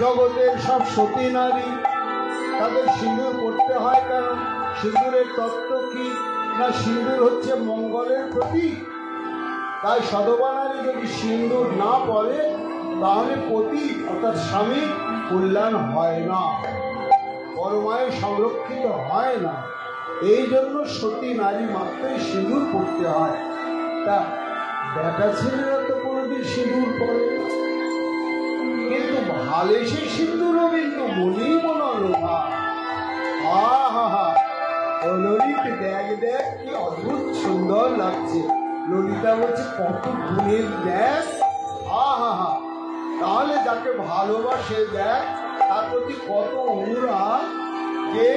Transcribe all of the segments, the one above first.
জগতের সব সতী নারী তাদের সিঁদুর পড়তে হয়, কারণ সিঁদুরের তত্ত্ব কি না সিঁদুর হচ্ছে মঙ্গলের প্রতীক। তাই সধবা নারী যদি সিঁদুর না পড়ে তাহলে পতি অর্থাৎ স্বামী কল্যাণ হয় না, পরমায়ু সংরক্ষিত হয় না। এই জন্য সতী নারী মাত্রই সিঁদুর পড়তে হয়। তা বেটা ছেলেরা তো কোনোদিন সিঁদুর পড়ে না, কিন্তু ভালেসে সিঁদুরও কিন্তু মনেই মনোরমা। আহা ও ললিত দেখ দেখ কি অদ্ভুত সুন্দর লাগছে। ললিতা বলছে কত গুণের দেখ। আহা তাহলে যাকে ভালোবাসে দেখ তার প্রতি কত অনুরাগ, যে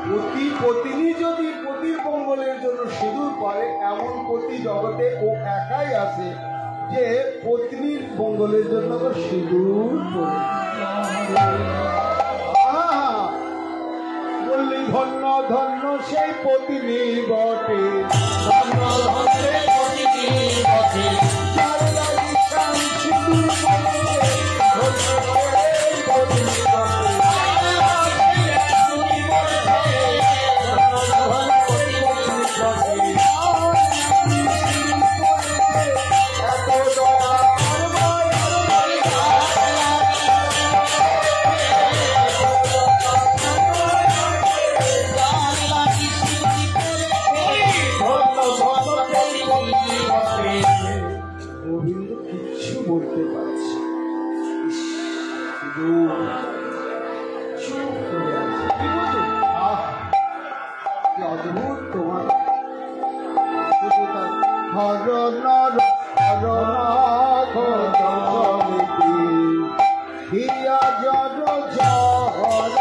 পতি পত্নী যদি পতির মঙ্গলের জন্য সিঁদুর পরে, এমন পতি জগতে ও একাই আছে যে পত্নীর মঙ্গলের জন্য সিঁদুর পরে। বললি ধন্য ধন্য সেই পত্নী বটে। হর নর হর নাথ দশমিতি হিয়া জর জর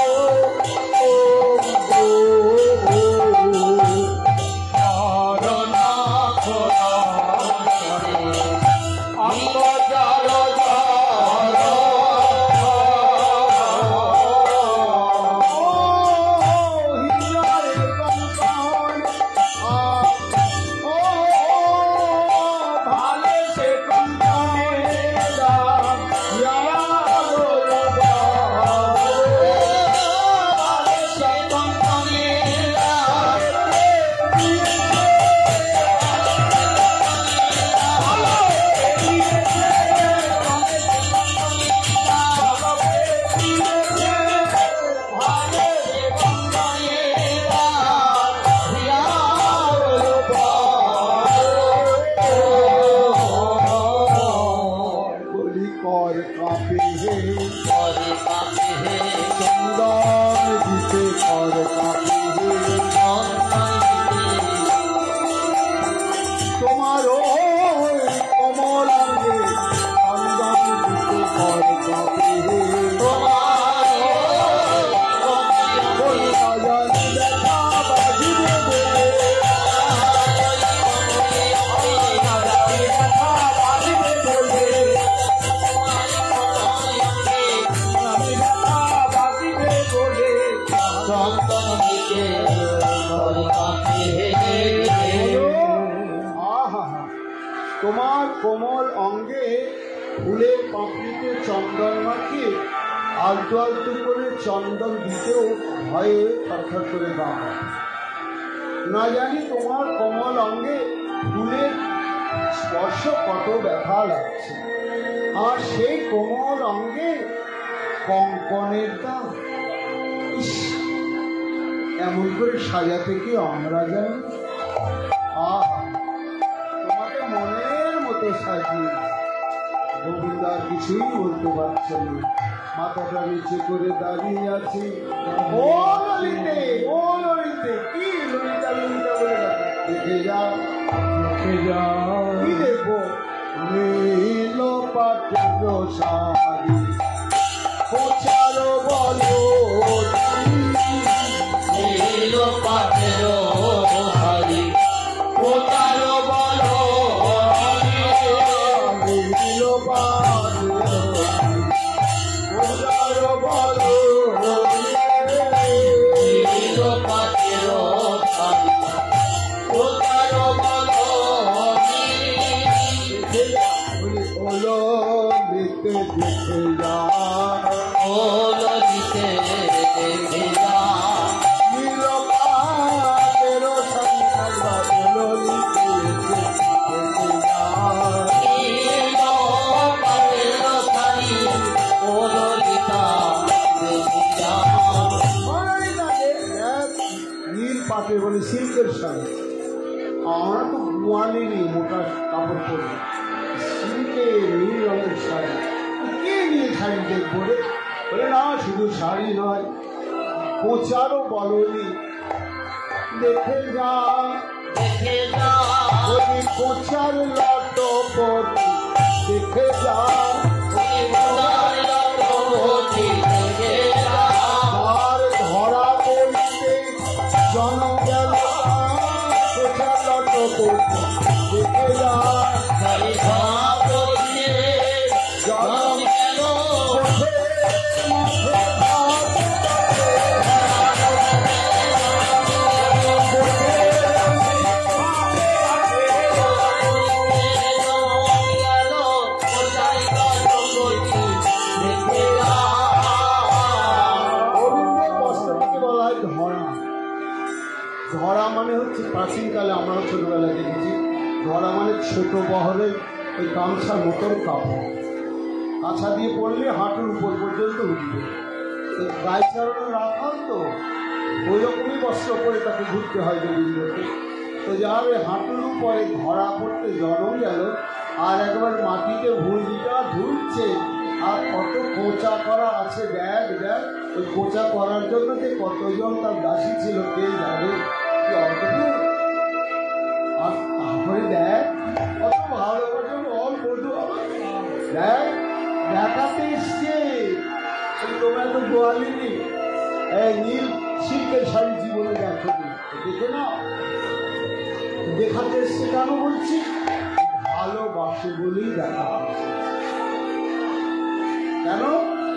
তোমার কোমল অঙ্গে ফুলের পাপড়িতে চন্দন মাখিয়ে আলতু আলতু করে চন্দন দিতেও ভয়ে থরথর করে গা হয়। না জানি তোমার কোমল অঙ্গে ফুলের স্পর্শ কত ব্যথা লাগছে, আর সেই কোমল অঙ্গে কঙ্কনের দাম। এমন করে সাজাতে কি আমরা জানি? তোমাকে মনের মতো সাজিয়ে গোবিন্দ আর কিছুই বলতে পারছেন না, মাথাটা নিচে করে দাঁড়িয়ে আছে। ও ললিতে, ও ললিতে, কি ললিতা ললিতা বলে দেখে যা, দেখে যা, কি দেখবো? নীল পাটের শাড়ি কোচারো বলো, নীল পাটের শাড়ি কোচারো বলো, নীল পাটের কোচারো বলো, নীল পাটের শাড়ি কোচারো বলো। ওলো দিতে দেখে যা, ওলো দিতে দেখে যা, নীল পাটের শাড়ি ওলো দিতে দেখে যা, নীল পাটের শাড়ি ওলো দিতা দেখে যা। নীল পাটের বলে সিল্কের শাড়ি, আমরা তো গোয়ালে নেই মোটা কাপড় পরবো, সিল্কে নীল রঙের শাড়ি, কে নিয়ে শাড়ি দেখবো রে? বলে না, শুধু শাড়ি নয়, কোচারও বলনি, দেখে যা, দেখে যা, ওই কোচার লটপটি দেখে যা, আর ধরা বলতে জন গেল কোচার লটপটি দেখে যা, ধরা মানে হচ্ছে প্রাচীনকালে আমরা ছোটবেলায় দেখেছি, ধরা মানে ছোট বহরের ওই গামছার মতন কাপড়, কাছা দিয়ে পড়লে হাঁটুর উপর পর্যন্ত উঠবে, গায়ে চালানো রাখাল তো ওই রকমই বস্ত্র পরে তাকে ঘুরতে হয় গোবিন্দকে। তো যার হাঁটুর উপরে ধরা পড়তে জনম গেল, আর একবার মাটিতে ভুঁড়িটা ধুচ্ছে, আর কত কোচা করা আছে, দেখ দেখ, ওই কোচা করার জন্য যে কতজন তার দাসী ছিল কে জানে, কি অদ্ভুত। আর তারপরে দেখ দেখাতে এসছে। তোমরা তো গোয়ালিনি, নীল সিল্কের শাড়ি জীবনে দেখো, দেখে না, দেখাতে এসছে। কেন বলছি? ভালোবাসে বলেই দেখা। কেন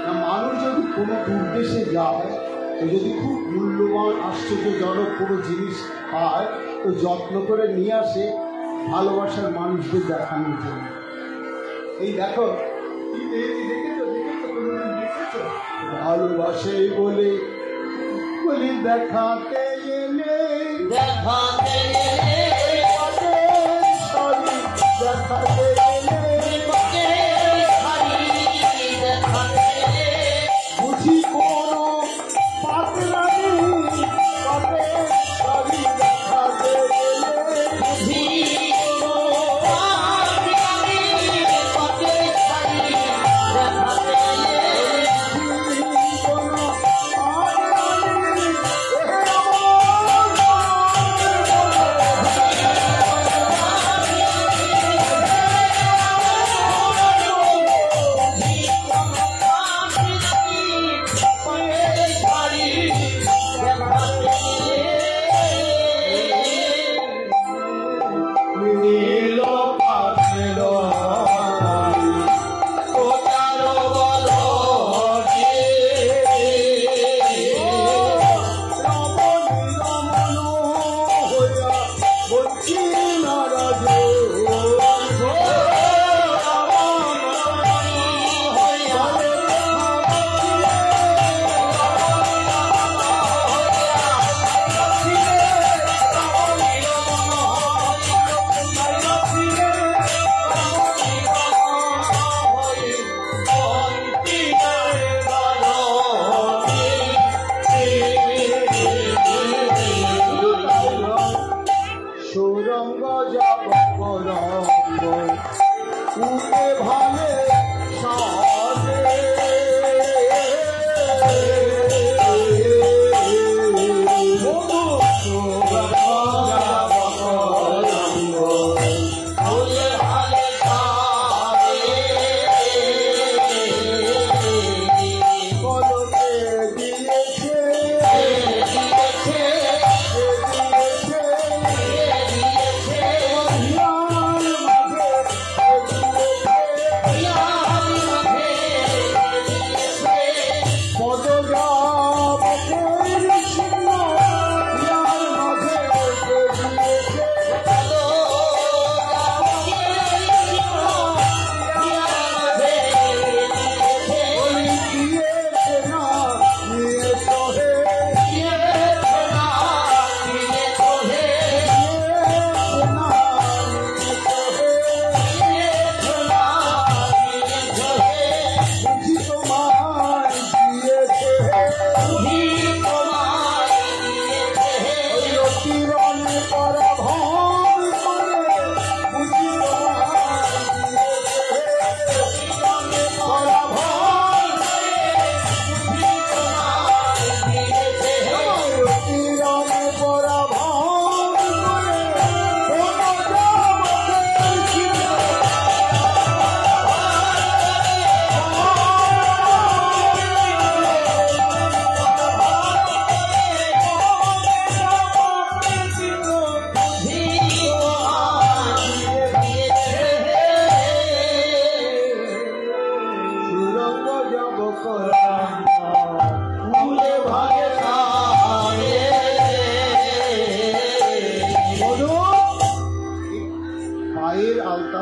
না, মানুষ যদি কোনো উদ্দেশ্যে যায়, তো যদি খুব মূল্যবান আশ্চর্যজনক কোনো জিনিস পায়, তো যত্ন করে নিয়ে আসে ভালোবাসার মানুষদের দেখানোর জন্য। এই দেখো, ভালোবাসে বলে বলি দেখাতে এলে, দেখাতে এলে, দেখাতে বুঝি কোনো পাতলামি, পাতে সরি দেখাতে বুঝি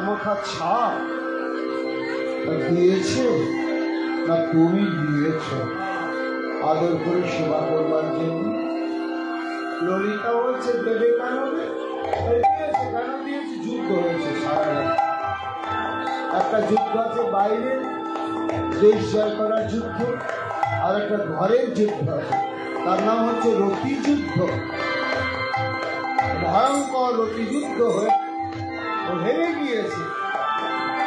মাখা ছাপ দিয়েছে না তুমি দিয়েছ আদর করে সেবা করবার জন্য? ললিতা বলছে দেবে কেন? দিয়েছে কেন দিয়েছে? যুদ্ধ হয়েছে সারা, একটা যুদ্ধ আছে বাইরে দেশ জয় করার যুদ্ধ, আর একটা ঘরের যুদ্ধ আছে, তার নাম হচ্ছে রতি যুদ্ধ। ভয়ঙ্কর রতি যুদ্ধ হয়ে ও হেরে গিয়েছে।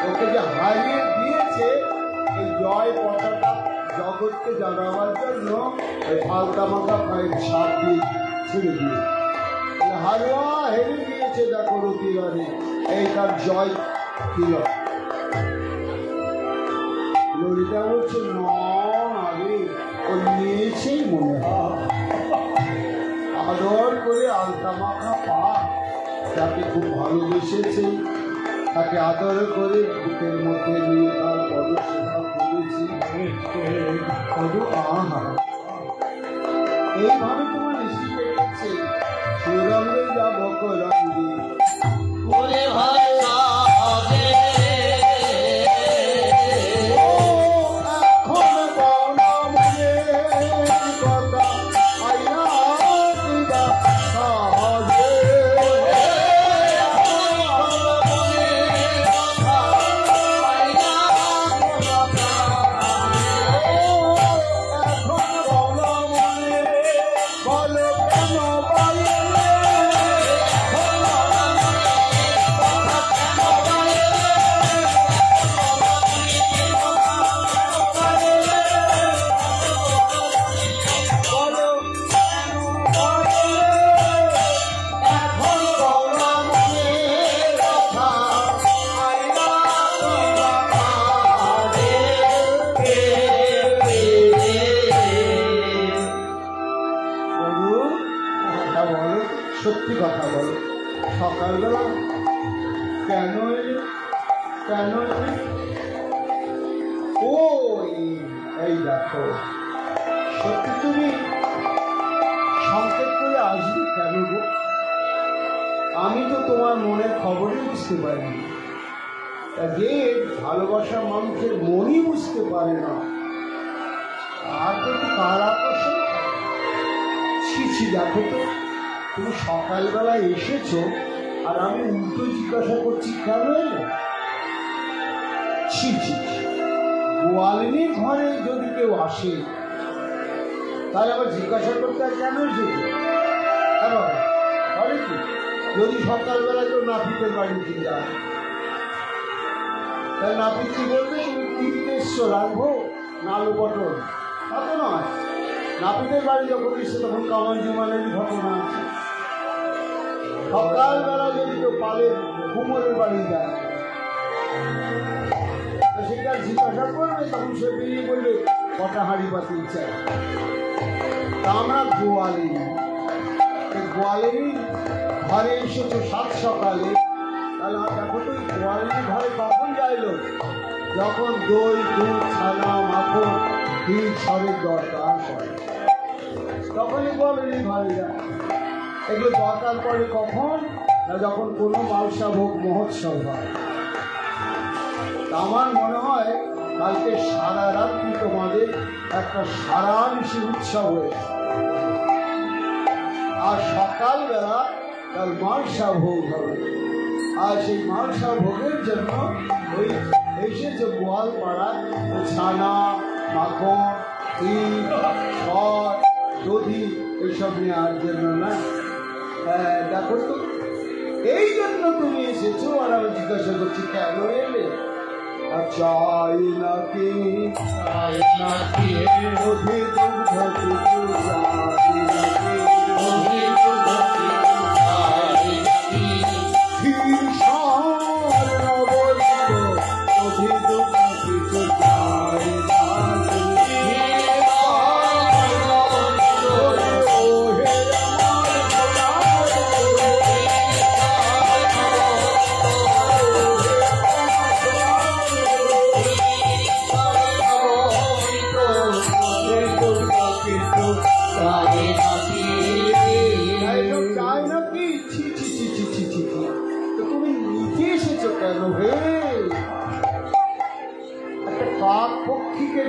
ওকে যে হারিয়ে দিয়েছে এই জয় পতাকা জগৎকে জানাবার জন্য ওই ফালতা মাথা পায়ের ছাপ দিয়ে ছেড়ে দিয়ে হারোয়া হেরে গিয়েছে। দেখো রতিবারে এই তার জয় ছিল। ললিতা বলছে আরে ও নিয়েছেই মনে হয়। আদর করে আলতা মাখা পা, তাকে খুব ভালোবেসেছে, তাকে আদর করে বুকের মধ্যে নিয়ে তার পদসেবা করেছি। আহা, এইভাবে তোমার ঋষি পেয়েছে। সুরঙ্গে যাব করঙ্গে ওরে ভাই সত্যি কথা বলো, সকালবেলা কেন এলে? কেন এলে? ও এই দেখো, সত্যি তুমি সংকেত করে আসবে কেন গো? আমি তো তোমার মনের খবরই বুঝতে পারিনি। যে ভালোবাসা মানুষের মনই বুঝতে পারে না, আর তো কার আকর্ষণ। ছি, দেখো তো, তুমি সকালবেলা এসেছো আর আমি উল্টো জিজ্ঞাসা করছি কেন এলে? ছি, গোয়ালিনীর ঘরে যদি কেউ আসে তাহলে আবার জিজ্ঞাসা করতে আর কেন এসেছে? বলে কি, যদি সকালবেলা কেউ নাপিতের বাড়িতে যায়, তাহলে নাপিত কি বলবে? তুমি কিনতে এসছো, রাখবো না আলু পটল? তা তো নয়। নাপিতের বাড়ি যখন এসছে তখন কামান জুমানেরই ঘটনা আছে। সকালবেলা যদি কেউ পালে কুমোরের বাড়ি যায়, সেটা জিজ্ঞাসা করবে, তখন সে বেরিয়ে বলবে কটা হাঁড়ি পাতিল চাই। তা আমরা গোয়ালিনী ঘরে এসেছো সাত সকালে, তাহলে দেখো তো গোয়ালিনী ঘরে কখন যাইল? যখন দই, দুধ, ছানা, মাখন, ক্ষীর, সরের দরকার পড়ে, তখনই গোয়ালিনী ঘরে যায়। এগুলো দরকার পড়ে কখন? না যখন কোনো মালসা ভোগ মহোৎসব হয়। আমার মনে হয় কালকে সারা রাত্রি তোমাদের একটা সারাংশী উৎসব হয়েছে, আর সকালবেলা তার মালসা ভোগ হবে। আর সেই মালসা ভোগের জন্য ওই এসেছে গোয়াল পাড়া ছানা, মাখন, ক্ষীর, সর, দধি এইসব নেওয়ার জন্য না। দেখো তো, এই জন্য তুমি এসেছো। আর আমি জিজ্ঞাসা করছি কেন এলে? চাই নাকি অধি দুর্গতি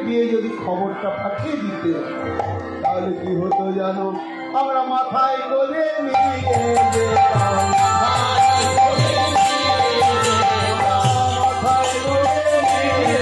দিয়ে যদি খবরটা পাঠিয়ে দিতে তাহলে কি হতো জানো? আমরা মাথায় করে নিয়ে যেতাম, মাথায় করে নিয়ে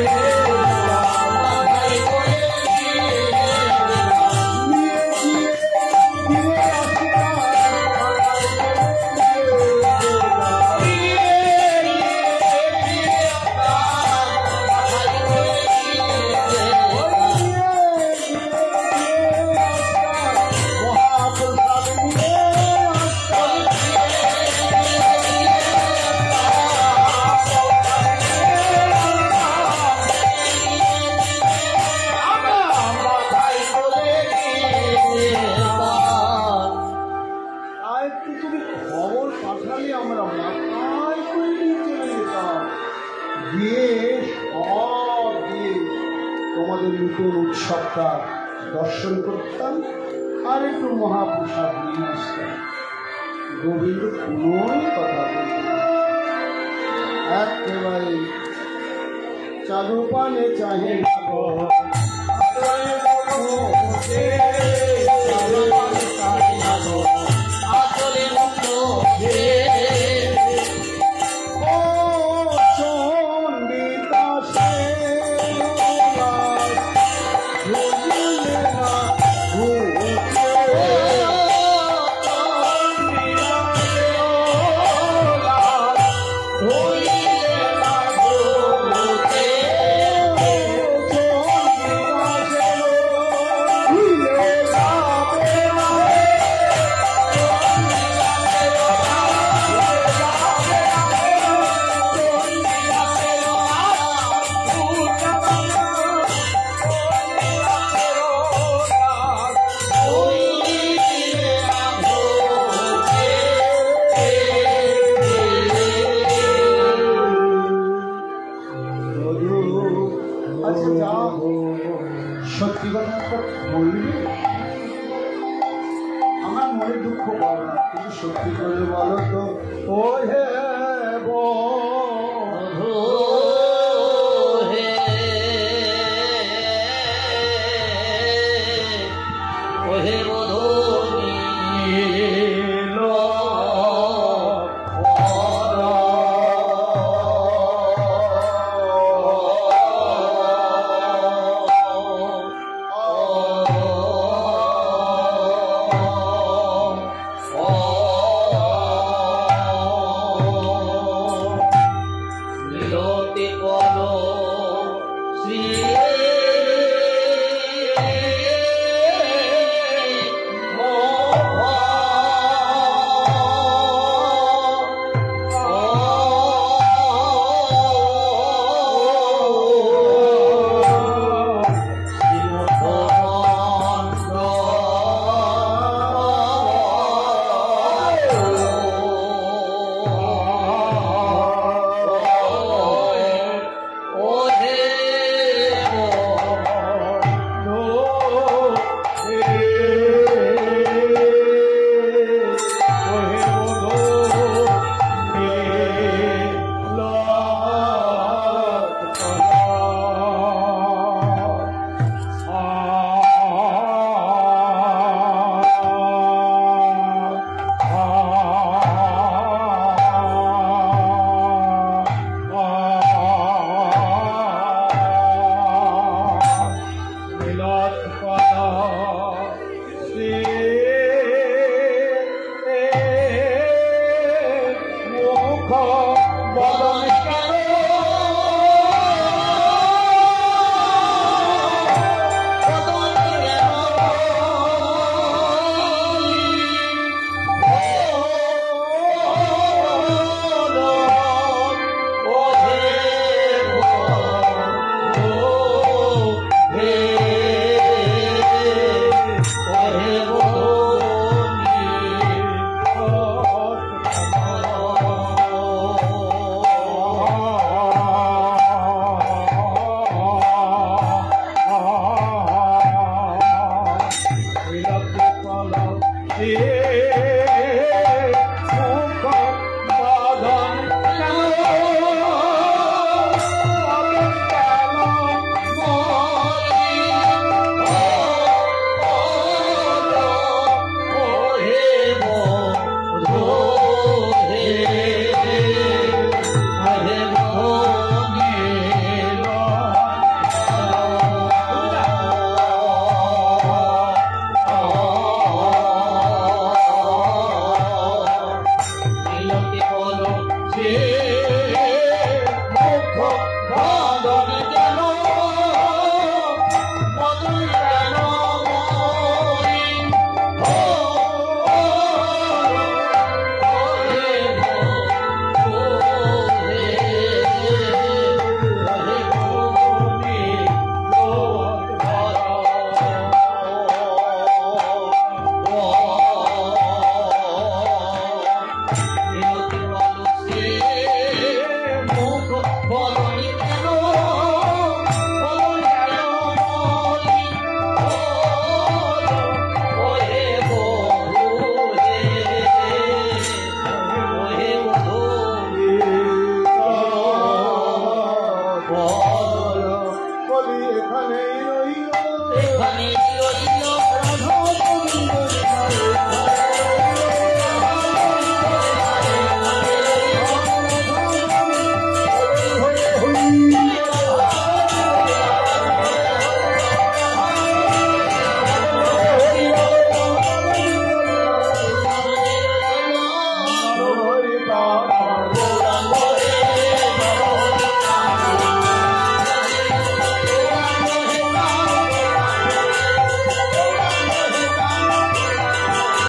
আমরা মাথায় করে নিয়ে চলে যেতাম, গিয়ে সব দিয়ে তোমাদের নতুন উৎসবটা দর্শন করতাম আর একটু মহাপ্রসাদ নিয়ে আসতাম। গোবিন্দ কোনোই কথা বলতো না, একেবারে চালু পানে চাহে আসলে মুক্ত সত্যি কথা একটা বলবি? আমার মনে দুঃখ পাবো না, কিন্তু সত্যি করে বলো তো। ও হে ওহে Yeah.